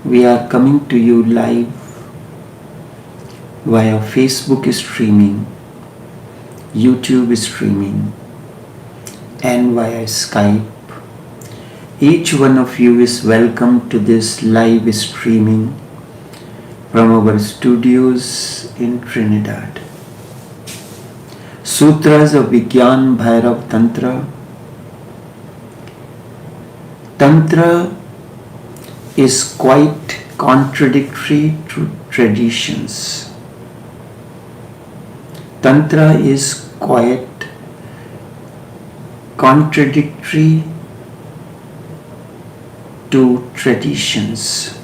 We are coming to you live via Facebook streaming, YouTube streaming, and via Skype. Each one of you is welcome to this live streaming from our studios in Trinidad. Sutras of Vigyan Bhairav Tantra. Tantra is quite contradictory to traditions. Tantra is quite contradictory to traditions.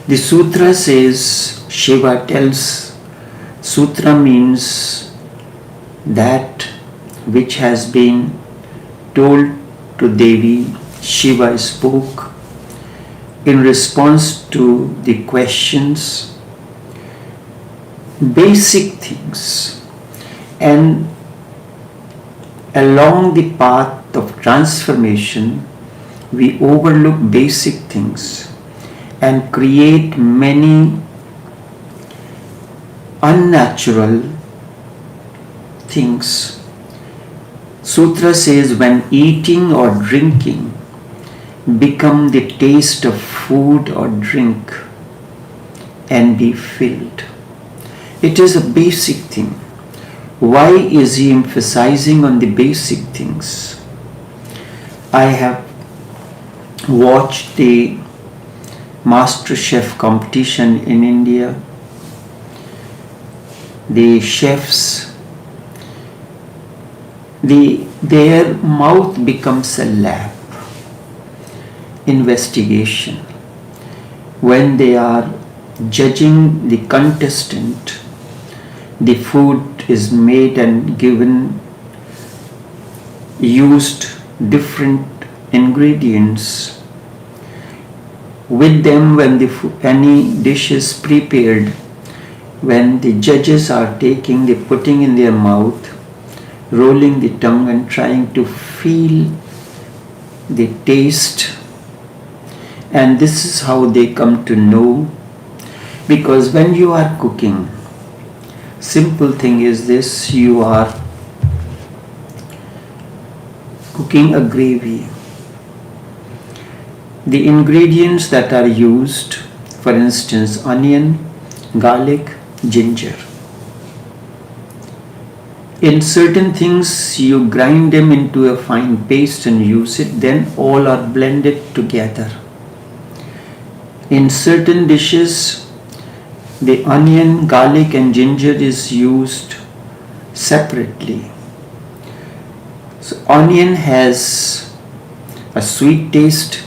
The sutra says, Shiva tells, sutra means that which has been told to Devi. Shiva spoke in response to the questions, basic things, and along the path of transformation, we overlook basic things and create many unnatural things. Sutra says when eating or drinking become the taste of food or drink and be filled. It is a basic thing. Why is he emphasizing on the basic things? I have watched the Master Chef competition in India. The chefs, their mouth becomes a lab. Investigation. When they are judging the contestant, the food is made and given, used different ingredients. With them, when any dish is prepared, when the judges are putting in their mouth, rolling the tongue and trying to feel the taste. And this is how they come to know. Because when you are cooking, simple thing is this, you are cooking a gravy. The ingredients that are used, for instance, onion, garlic, ginger. In certain things, you grind them into a fine paste and use it, then all are blended together. In certain dishes, the onion, garlic and ginger is used separately. So onion has a sweet taste,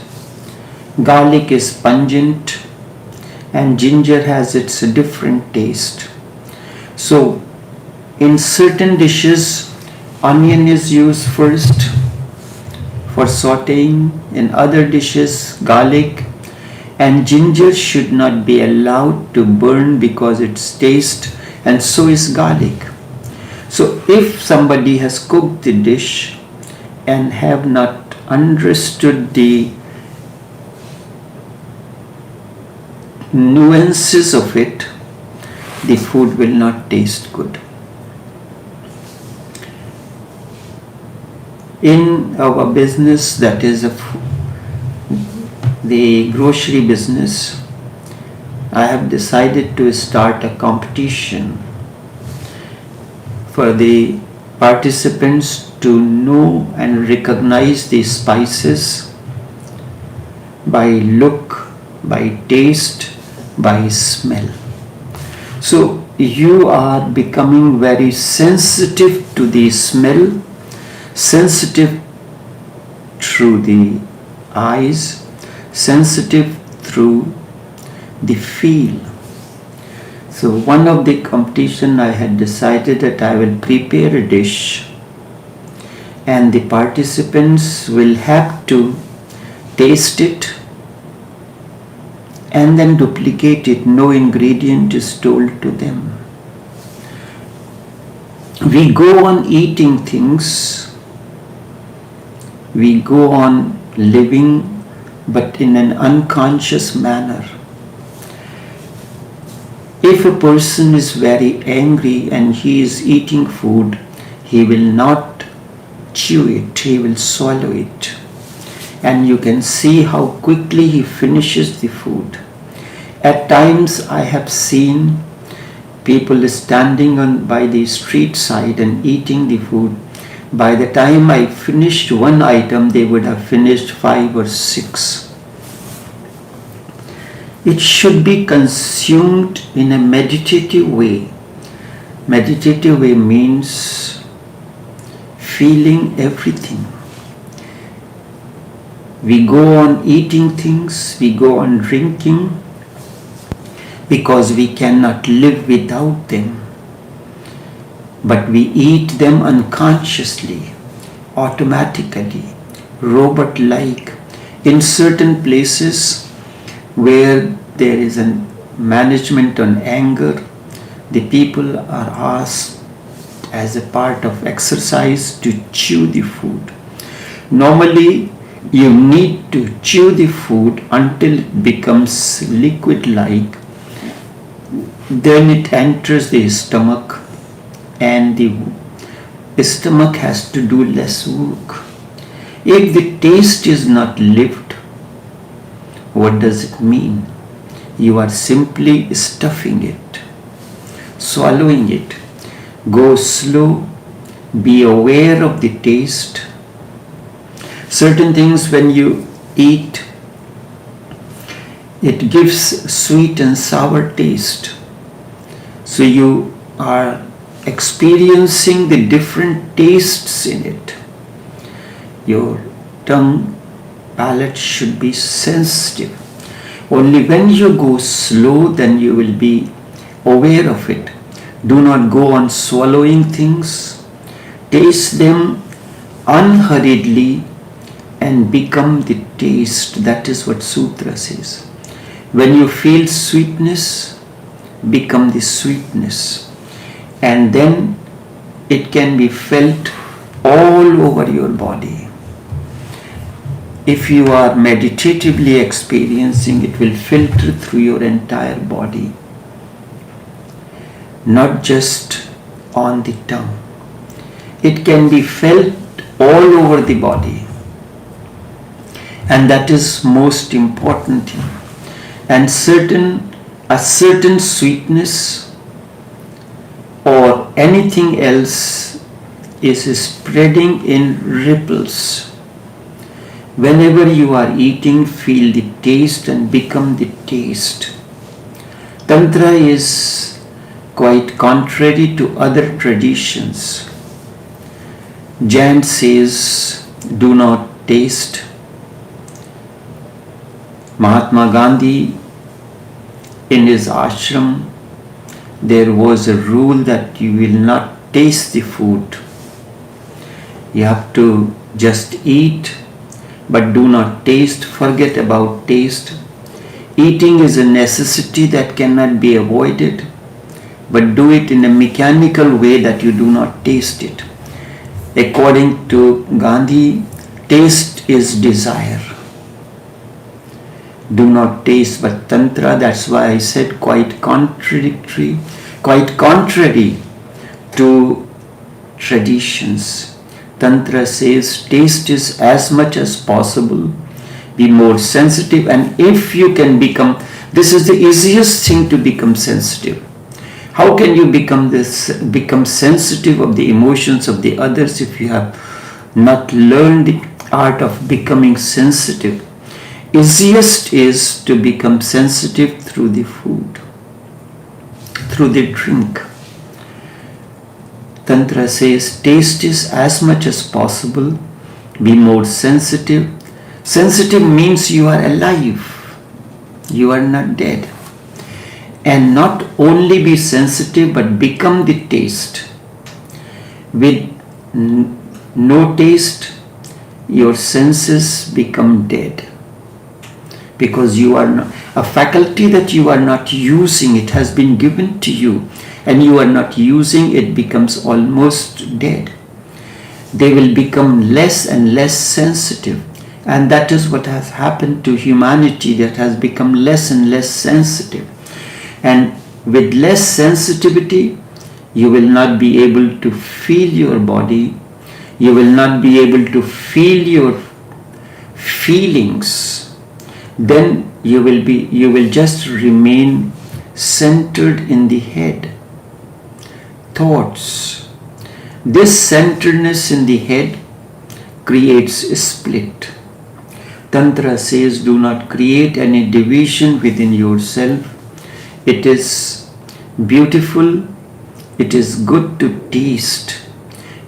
garlic is pungent, and ginger has its different taste. So in certain dishes, onion is used first for sauteing. In other dishes, garlic and ginger should not be allowed to burn because it's taste, and so is garlic. So if somebody has cooked the dish and have not understood the nuances of it, the food will not taste good. In our business, that is the grocery business, I have decided to start a competition for the participants to know and recognize the spices by look, by taste, by smell. So you are becoming very sensitive to the smell, sensitive through the eyes, sensitive through the feel. So one of the competition, I had decided that I will prepare a dish and the participants will have to taste it and then duplicate it. No ingredient is told to them. We go on eating things, we go on living but in an unconscious manner. If a person is very angry and he is eating food, he will not chew it, he will swallow it. And you can see how quickly he finishes the food. At times I have seen people standing by the street side and eating the food. By the time I finished one item, they would have finished 5 or 6. It should be consumed in a meditative way. Meditative way means feeling everything. We go on eating things, we go on drinking, because we cannot live without them. But we eat them unconsciously, automatically, robot-like. In certain places where there is a management on anger, the people are asked as a part of exercise to chew the food. Normally, you need to chew the food until it becomes liquid-like. Then it enters the stomach, and the stomach has to do less work. If the taste is not lived, what does it mean? You are simply stuffing it, swallowing it. Go slow, be aware of the taste. Certain things when you eat, it gives sweet and sour taste. So you are experiencing the different tastes in it. Your tongue, palate should be sensitive. Only when you go slow, then you will be aware of it. Do not go on swallowing things. Taste them unhurriedly and become the taste. That is what Sutra says. When you feel sweetness, become the sweetness. And then it can be felt all over your body. If you are meditatively experiencing, it will filter through your entire body, not just on the tongue. It can be felt all over the body, and that is most important thing. And a certain sweetness or anything else is spreading in ripples. Whenever you are eating, feel the taste and become the taste. Tantra is quite contrary to other traditions. Jain says, do not taste. Mahatma Gandhi, in his ashram, there was a rule that you will not taste the food. You have to just eat, but do not taste. Forget about taste. Eating is a necessity that cannot be avoided, but do it in a mechanical way that you do not taste it. According to Gandhi, taste is desire. Do not taste, but Tantra, that's why I said quite contrary to traditions. Tantra says taste is as much as possible, be more sensitive, and if you can become, this is the easiest thing to become sensitive. How can you become sensitive of the emotions of the others if you have not learned the art of becoming sensitive? Easiest is to become sensitive through the food, through the drink. Tantra says taste is as much as possible, be more sensitive. Sensitive means you are alive, you are not dead. And not only be sensitive, but become the taste. With no taste, your senses become dead. Because you are not, a faculty that you are not using, it has been given to you, and you are not using, it becomes almost dead. They will become less and less sensitive. And that is what has happened to humanity, that has become less and less sensitive. And with less sensitivity, you will not be able to feel your body. You will not be able to feel your feelings. Then you will just remain centered in the head. Thoughts. This centeredness in the head creates a split. Tantra says, do not create any division within yourself. It is beautiful. It is good to taste.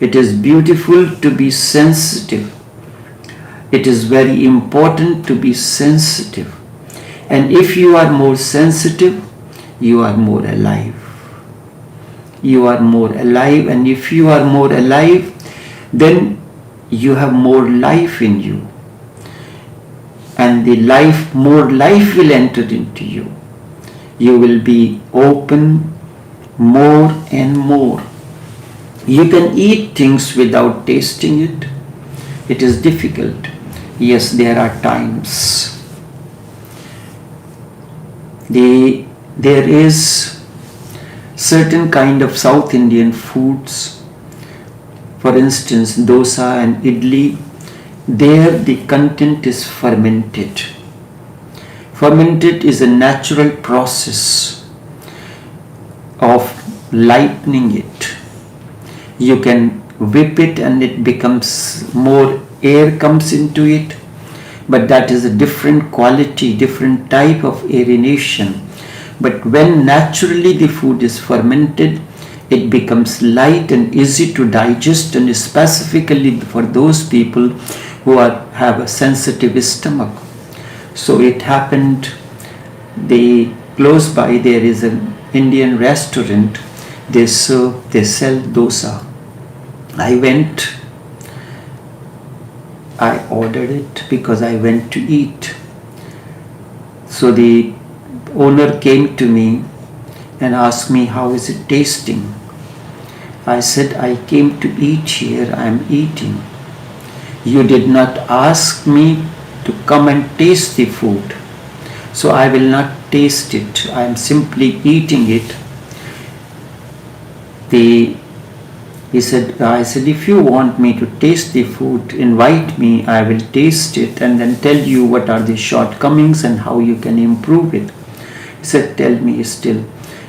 It is beautiful to be sensitive. It is very important to be sensitive. And if you are more sensitive, you are more alive. You are more alive, and if you are more alive, then you have more life in you. And more life will enter into you. You will be open more and more. You can eat things without tasting it. It is difficult. Yes, there are times. There is certain kind of South Indian foods. For instance, dosa and idli. There the content is fermented. Fermented is a natural process of lightening it. You can whip it and it becomes more, air comes into it, but that is a different quality, different type of aeration. But when naturally the food is fermented, it becomes light and easy to digest, and specifically for those people who have a sensitive stomach. So it happened, close by there is an Indian restaurant, they sell dosa. I ordered it because I went to eat. So the owner came to me and asked me, how is it tasting? I said, I came to eat here, I am eating. You did not ask me to come and taste the food. So I will not taste it. I am simply eating it. I said, if you want me to taste the food, invite me, I will taste it and then tell you what are the shortcomings and how you can improve it. He said, tell me still.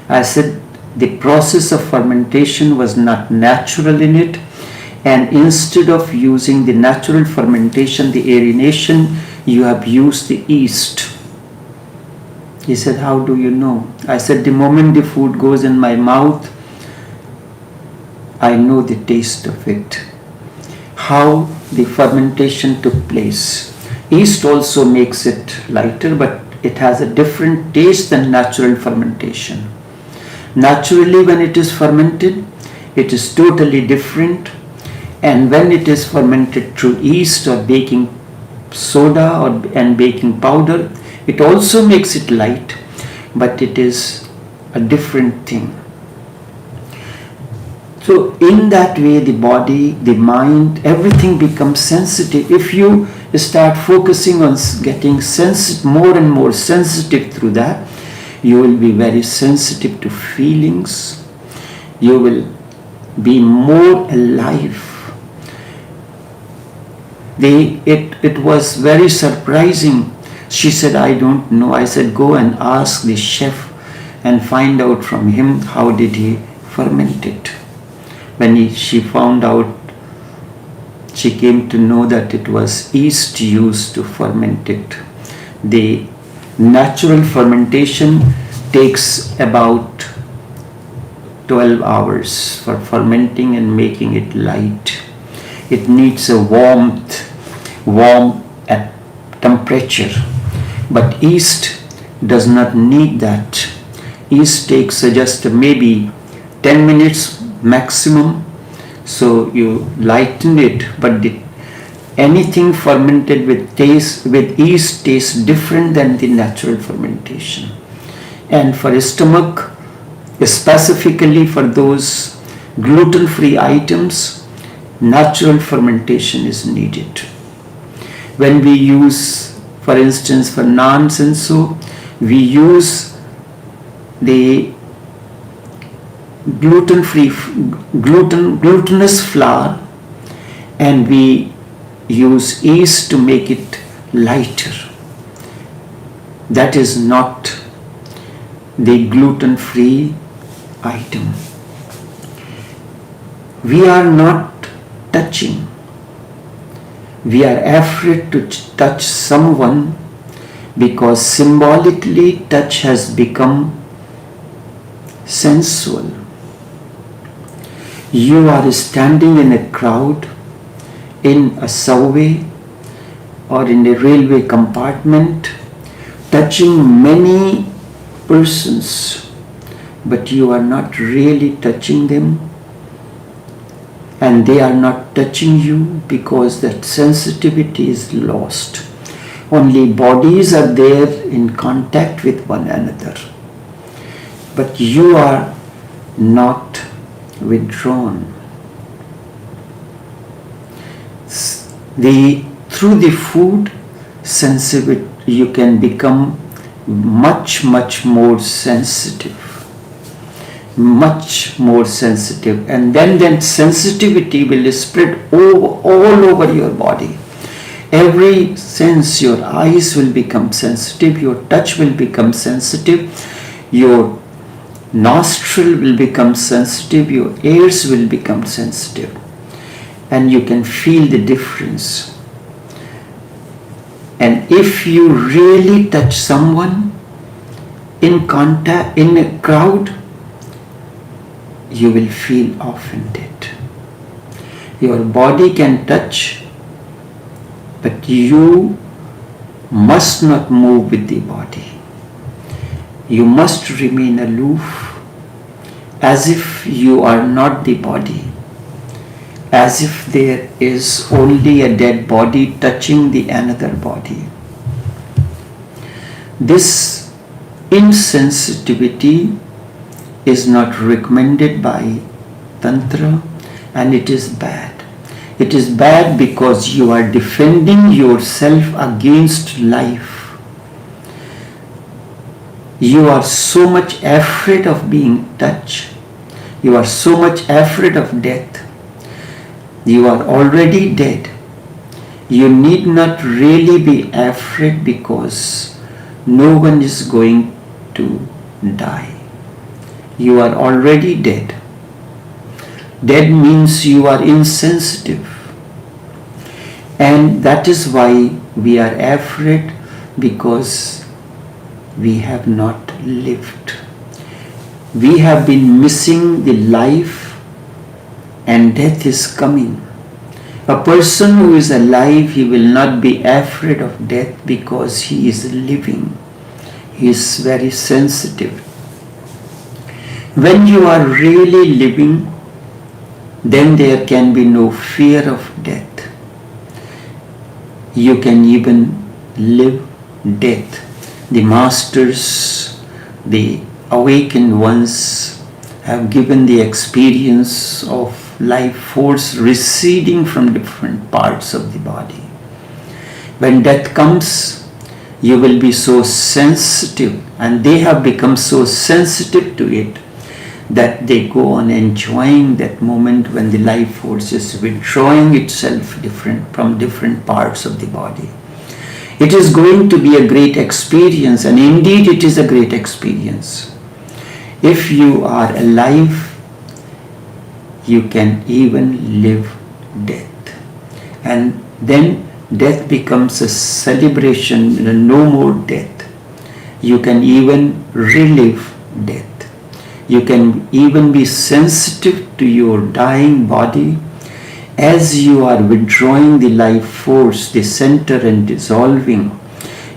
I said, the process of fermentation was not natural in it, and instead of using the natural fermentation, the aeration, you have used the yeast. He said, how do you know? I said, the moment the food goes in my mouth, I know the taste of it. How the fermentation took place. Yeast also makes it lighter, but it has a different taste than natural fermentation. Naturally, when it is fermented, it is totally different. And when it is fermented through yeast or baking soda and baking powder, it also makes it light, but it is a different thing. So in that way, the body, the mind, everything becomes sensitive. If you start focusing on getting more and more sensitive through that, you will be very sensitive to feelings. You will be more alive. It was very surprising. She said, I don't know. I said, go and ask the chef and find out from him how did he ferment it. When she found out, she came to know that it was yeast used to ferment it. The natural fermentation takes about 12 hours for fermenting and making it light. It needs a warm at temperature. But yeast does not need that. Yeast takes just maybe 10 minutes maximum. So you lighten it, but anything fermented with yeast tastes different than the natural fermentation. And for stomach, specifically for those gluten-free items, natural fermentation is needed. When we use, for instance, for non-sensu, we use the glutinous flour, and we use yeast to make it lighter. That is not the gluten-free item. We are not touching. We are afraid to touch someone because symbolically touch has become sensual. You are standing in a crowd, in a subway or in a railway compartment, touching many persons, but you are not really touching them, and they are not touching you because that sensitivity is lost. Only bodies are there in contact with one another, but you are not withdrawn. Through the food sensitivity, you can become much more sensitive, and then that sensitivity will spread all over your body. Every sense, your eyes will become sensitive, your touch will become sensitive, your nostril will become sensitive, your ears will become sensitive, and you can feel the difference. And if you really touch someone in contact, in a crowd, you will feel offended. Your body can touch, but you must not move with the body. You must remain aloof, as if you are not the body, as if there is only a dead body touching the another body. This insensitivity is not recommended by Tantra, and it is bad. It is bad because you are defending yourself against life. You are so much afraid of being touched. You are so much afraid of death. You are already dead. You need not really be afraid because no one is going to die. You are already dead. Dead means you are insensitive. And that is why we are afraid, because we have not lived. We have been missing the life, and death is coming. A person who is alive, he will not be afraid of death because he is living. He is very sensitive. When you are really living, then there can be no fear of death. You can even live death. The masters, the awakened ones, have given the experience of life force receding from different parts of the body. When death comes, you will be so sensitive, and they have become so sensitive to it that they go on enjoying that moment when the life force is withdrawing itself from different parts of the body. It is going to be a great experience, and indeed it is a great experience. If you are alive, you can even live death. And then death becomes a celebration, no more death. You can even relive death. You can even be sensitive to your dying body as you are withdrawing the life force, the center, and dissolving.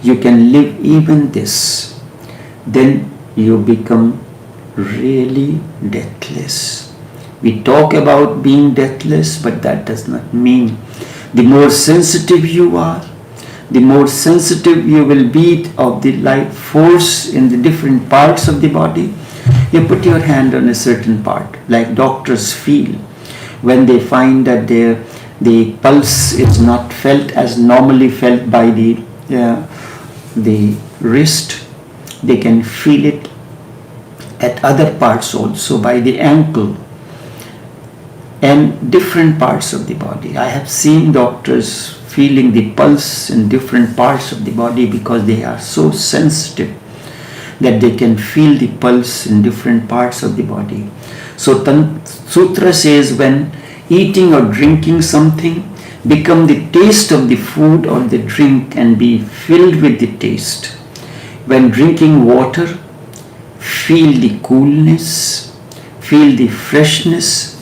You can live even this. Then you become really deathless. We talk about being deathless, but that does not mean. The more sensitive you are, the more sensitive you will be of the life force in the different parts of the body. You put your hand on a certain part, like doctors feel when they find that their The pulse is not felt as normally felt by the wrist. They can feel it at other parts also, by the ankle and different parts of the body. I have seen doctors feeling the pulse in different parts of the body because they are so sensitive that they can feel the pulse in different parts of the body. So Sutra says, when eating or drinking something, become the taste of the food or the drink and be filled with the taste. When drinking water, feel the coolness, feel the freshness.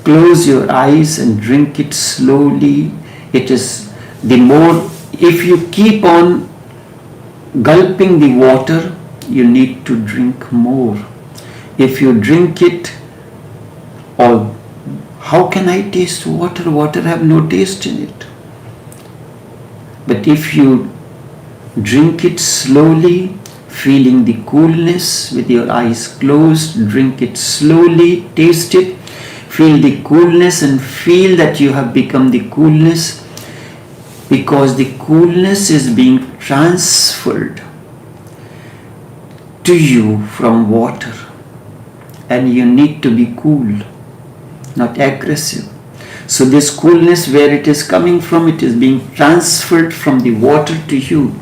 Close your eyes and drink it slowly. It is the more, if you keep on gulping the water, you need to drink more. If you drink it, or how can I taste water? Water have no taste in it. But if you drink it slowly, feeling the coolness with your eyes closed, drink it slowly, taste it, feel the coolness and feel that you have become the coolness, because the coolness is being transferred to you from water, and you need to be cool, not aggressive. So this coolness, where it is coming from, it is being transferred from the water to you.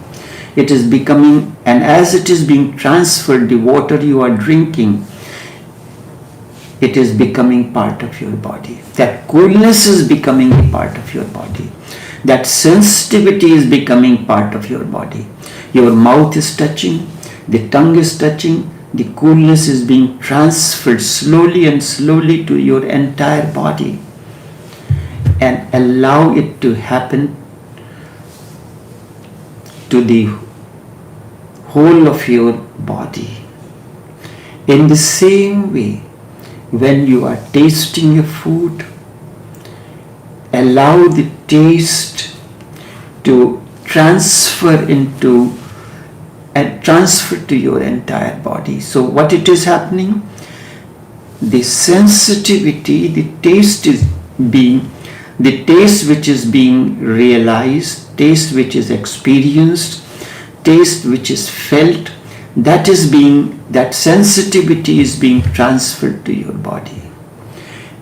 It is becoming, and as it is being transferred, the water you are drinking, it is becoming part of your body. That coolness is becoming a part of your body. That sensitivity is becoming part of your body. Your mouth is touching, the tongue is touching, the coolness is being transferred slowly and slowly to your entire body. And allow it to happen to the whole of your body. In the same way, when you are tasting a food, allow the taste to transfer to your entire body. So what it is happening? The sensitivity, the taste which is being realized, taste which is experienced, taste which is felt, that sensitivity is being transferred to your body.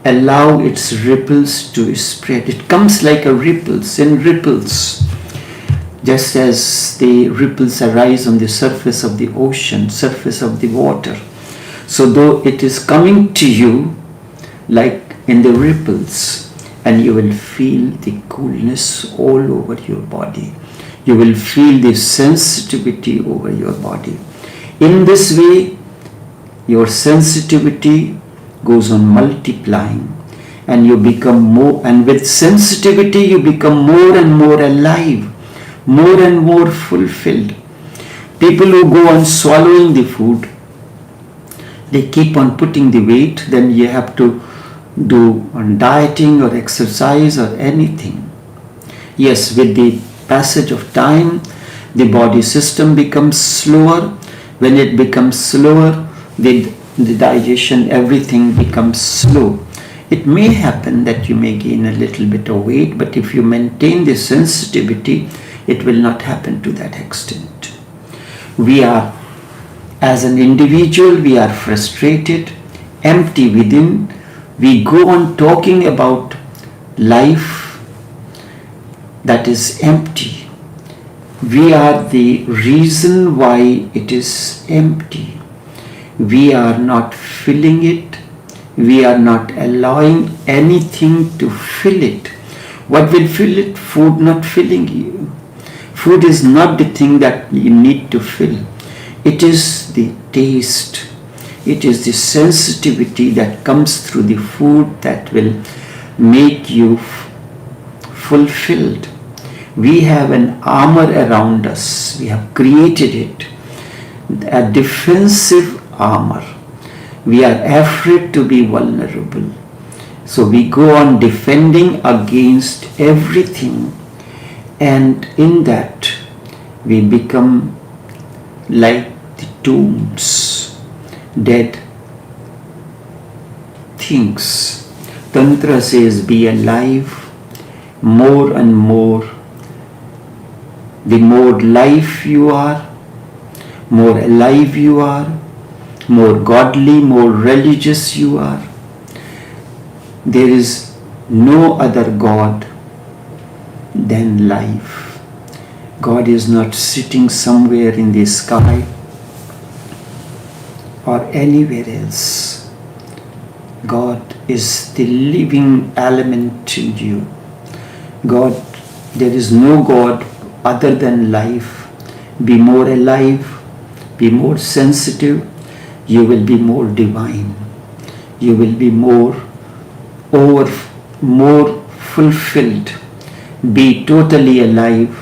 Allow its ripples to spread. It comes like a ripples, in ripples. Just as the ripples arise on the surface of the ocean, surface of the water. So though it is coming to you like in the ripples, and you will feel the coolness all over your body. You will feel the sensitivity over your body. In this way, your sensitivity goes on multiplying, and you become more, and with sensitivity you become more and more alive, more and more fulfilled. People who go on swallowing the food, they keep on putting the weight, then you have to do on dieting or exercise or anything. Yes, with the passage of time, the body system becomes slower. When it becomes slower, the digestion, everything becomes slow. It may happen that you may gain a little bit of weight, but if you maintain the sensitivity, it will not happen to that extent. We are, as an individual, we are frustrated, empty within. We go on talking about life that is empty. We are the reason why it is empty. We are not filling it. We are not allowing anything to fill it. What will fill it? Food not filling you. Food is not the thing that you need to fill. It is the taste. It is the sensitivity that comes through the food that will make you fulfilled. We have an armor around us. We have created it. A defensive armor. We are afraid to be vulnerable. So we go on defending against everything. And in that, we become like the tombs, dead things. Tantra says, be alive, more and more, the more life you are, more alive you are, more godly, more religious you are. There is no other God than life. God is not sitting somewhere in the sky or anywhere else. God is the living element in you. God, there is no God other than life. Be more alive, be more sensitive, you will be more divine. You will be more fulfilled. Be totally alive,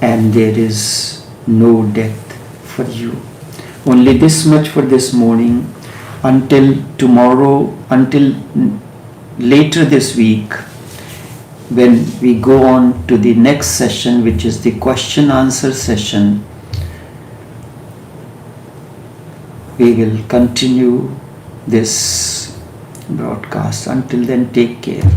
and there is no death for you. Only this much for this morning. Until tomorrow, until later this week, when we go on to the next session, which is the question answer session, we will continue this broadcast. Until then, take care.